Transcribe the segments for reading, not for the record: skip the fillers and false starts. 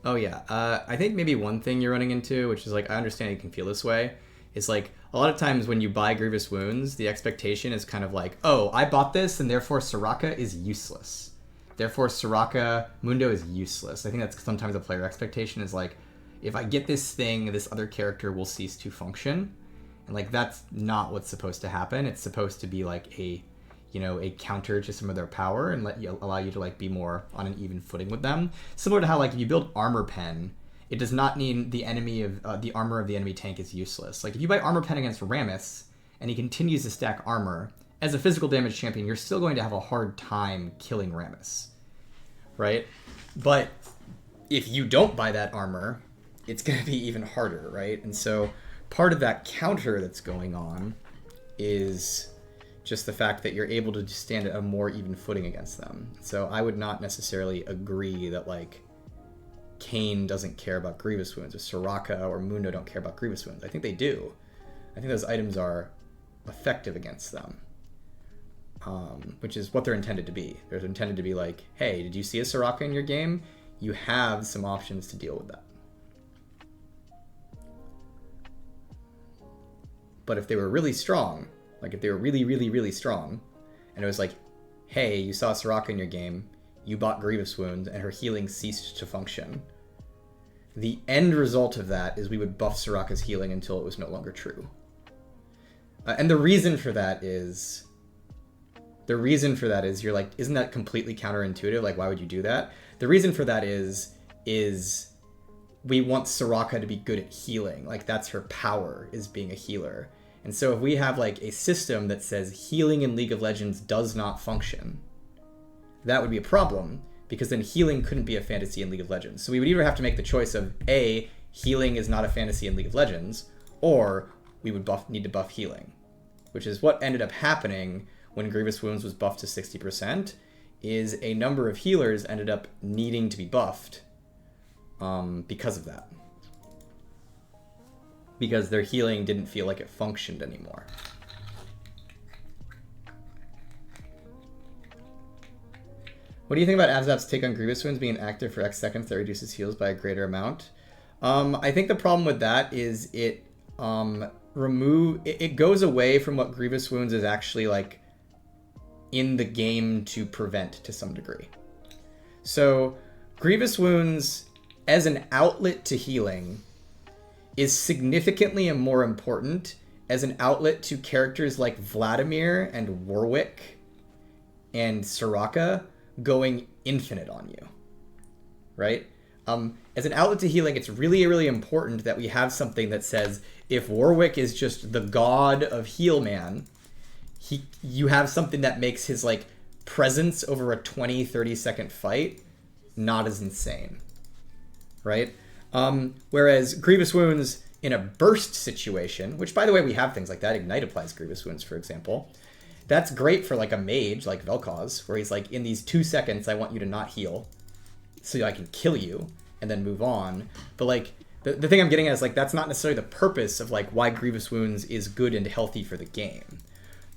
Oh yeah. I think maybe one thing you're running into, which is like I understand you can feel this way, is like a lot of times when you buy Grievous Wounds, the expectation is kind of like, oh, I bought this and therefore Soraka is useless. Therefore Soraka Mundo is useless. I think that's sometimes a player expectation is like, if I get this thing, this other character will cease to function. And like that's not what's supposed to happen. It's supposed to be like a counter to some of their power and allow you to like be more on an even footing with them. Similar to how like if you build Armor Pen, it does not mean the enemy of the armor of the enemy tank is useless. Like if you buy Armor Pen against Rammus and he continues to stack armor, as a physical damage champion, you're still going to have a hard time killing Rammus, right? But if you don't buy that armor, it's going to be even harder, right? And so part of that counter that's going on is just the fact that you're able to stand at a more even footing against them. So I would not necessarily agree that like Kayn doesn't care about Grievous Wounds or Soraka or Mundo don't care about Grievous Wounds. I think they do. I think those items are effective against them, which is what they're intended to be. They're intended to be like, hey, did you see a Soraka in your game? You have some options to deal with that. But if they were really strong, like if they were really, really, really strong, and it was like, hey, you saw Soraka in your game, you bought Grievous Wounds, and her healing ceased to function, the end result of that is we would buff Soraka's healing until it was no longer true. And the reason for that is you're like, isn't that completely counterintuitive? Like, why would you do that? The reason for that is we want Soraka to be good at healing. Like, that's her power, is being a healer. And so if we have like a system that says healing in League of Legends does not function, that would be a problem, because then healing couldn't be a fantasy in League of Legends. So we would either have to make the choice of A, healing is not a fantasy in League of Legends, or we would need to buff healing, which is what ended up happening when Grievous Wounds was buffed to 60%, is a number of healers ended up needing to be buffed because of that. Because their healing didn't feel like it functioned anymore. What do you think about Abzap's take on Grievous Wounds being active for X seconds that reduces heals by a greater amount? I think the problem with that is it goes away from what Grievous Wounds is actually like in the game to prevent to some degree. So Grievous Wounds as an outlet to healing is significantly more important as an outlet to characters like Vladimir and Warwick and Soraka going infinite on you, right? As an outlet to healing, it's really, really important that we have something that says if Warwick is just the god of heal man, you have something that makes his like presence over a 20-30 second fight not as insane, right? Whereas Grievous Wounds in a burst situation, which by the way we have things like that, Ignite applies Grievous Wounds for example, that's great for like a mage like Vel'Koz, where he's like, in these 2 seconds I want you to not heal so I can kill you and then move on. But like the thing I'm getting at is like that's not necessarily the purpose of like why Grievous Wounds is good and healthy for the game.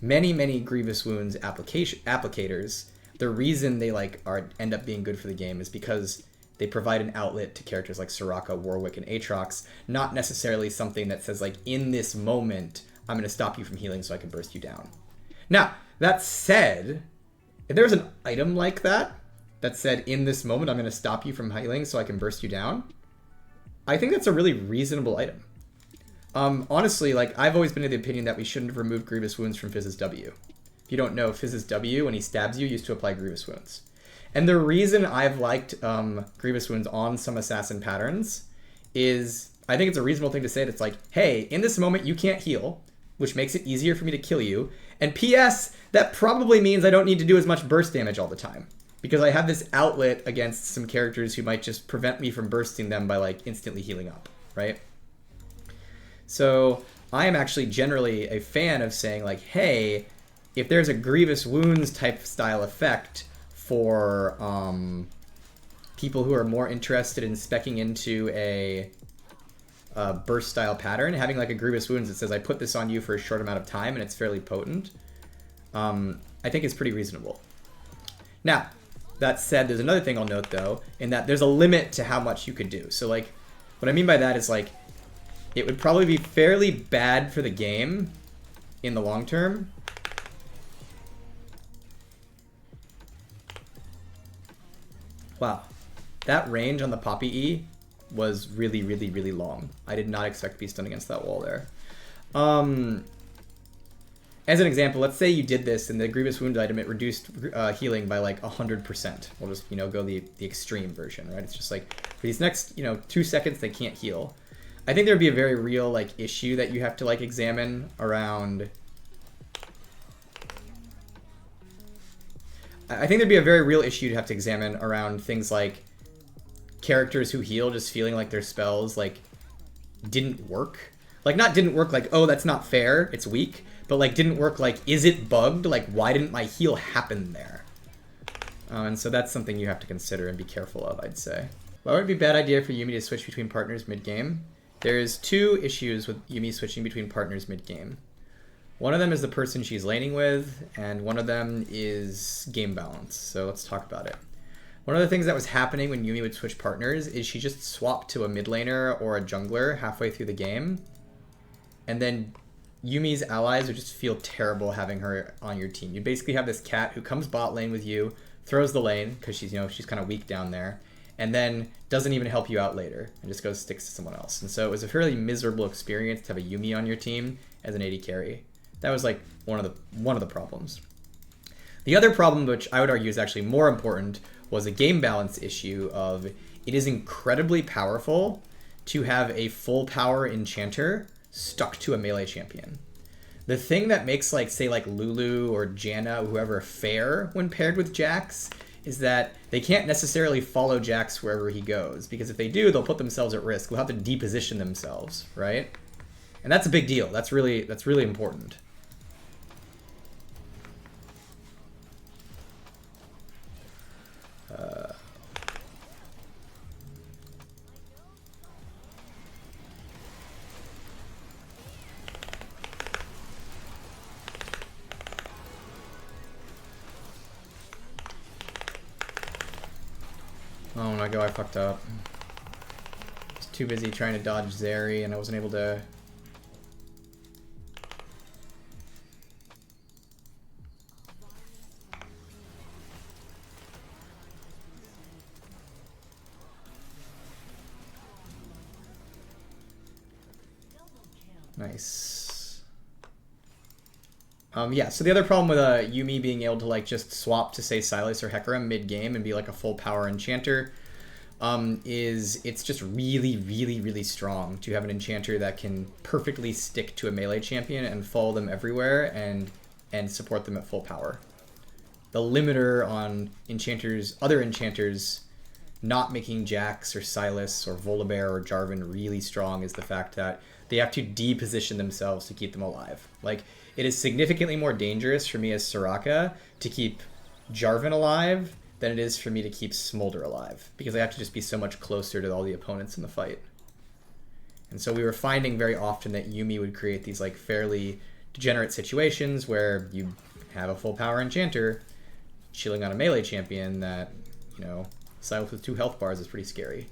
Many Grievous Wounds applicators, the reason they like end up being good for the game is because they provide an outlet to characters like Soraka, Warwick, and Aatrox, not necessarily something that says like, in this moment, I'm going to stop you from healing so I can burst you down. Now, that said, if there's an item like that said, in this moment, I'm going to stop you from healing so I can burst you down, I think that's a really reasonable item. Honestly, like, I've always been of the opinion that we shouldn't have removed Grievous Wounds from Fizz's W. If you don't know, Fizz's W, when he stabs you, used to apply Grievous Wounds. And the reason I've liked Grievous Wounds on some assassin patterns is I think it's a reasonable thing to say that's like, hey, in this moment you can't heal, which makes it easier for me to kill you. And P.S., that probably means I don't need to do as much burst damage all the time, because I have this outlet against some characters who might just prevent me from bursting them by like instantly healing up, right? So I am actually generally a fan of saying like, hey, if there's a Grievous Wounds type style effect for people who are more interested in speccing into a burst style pattern, having like a Grievous Wounds that says I put this on you for a short amount of time and it's fairly potent, I think is pretty reasonable. Now, That said, there's another thing I'll note though, in that there's a limit to how much you could do. So like, what I mean by that is like, it would probably be fairly bad for the game in the long term. Wow, that range on the Poppy E was really, really, really long. I did not expect to be stunned against that wall there. As an example, let's say you did this and the Grievous Wound item, it reduced healing by like 100%. We'll just, go the extreme version, right? It's just like, for these next, 2 seconds, they can't heal. I think there'd be a very real like issue that you have to like examine around... I think there'd be a very real issue to have to examine around things like characters who heal just feeling like their spells like didn't work. Like not didn't work like, oh, that's not fair, it's weak, but like didn't work like, is it bugged? Like why didn't my heal happen there? And so that's something you have to consider and be careful of, I'd say. Why would it be a bad idea for Yuumi to switch between partners mid-game? There's 2 issues with Yuumi switching between partners mid-game. One of them is the person she's laning with, and one of them is game balance. So let's talk about it. One of the things that was happening when Yuumi would switch partners is she just swapped to a mid laner or a jungler halfway through the game. And then Yuumi's allies would just feel terrible having her on your team. You basically have this cat who comes bot lane with you, throws the lane, because she's, she's kind of weak down there, and then doesn't even help you out later, and just goes sticks to someone else. And so it was a fairly miserable experience to have a Yuumi on your team as an AD carry. That was like one of the problems. The other problem, which I would argue is actually more important, was a game balance issue of it is incredibly powerful to have a full power enchanter stuck to a melee champion. The thing that makes like say like Lulu or Janna or whoever fair when paired with Jax is that they can't necessarily follow Jax wherever he goes, because if they do, they'll put themselves at risk. They'll have to deposition themselves, right? And that's a big deal. That's really important. Oh my god, I fucked up. I was too busy trying to dodge Zeri and I wasn't able to... Nice. Yeah, so the other problem with Yuumi being able to like just swap to say Sylas or Hecarim mid-game and be like a full power enchanter is it's just really, really, really strong to have an enchanter that can perfectly stick to a melee champion and follow them everywhere and support them at full power. The limiter on other enchanters not making Jax or Sylas or Volibear or Jarvan really strong is the fact that they have to deposition themselves to keep them alive. Like, it is significantly more dangerous for me as Soraka to keep Jarvan alive than it is for me to keep Smolder alive, because I have to just be so much closer to all the opponents in the fight. And so we were finding very often that Yuumi would create these like fairly degenerate situations where you have a full power enchanter chilling on a melee champion that, Sylas with 2 health bars is pretty scary.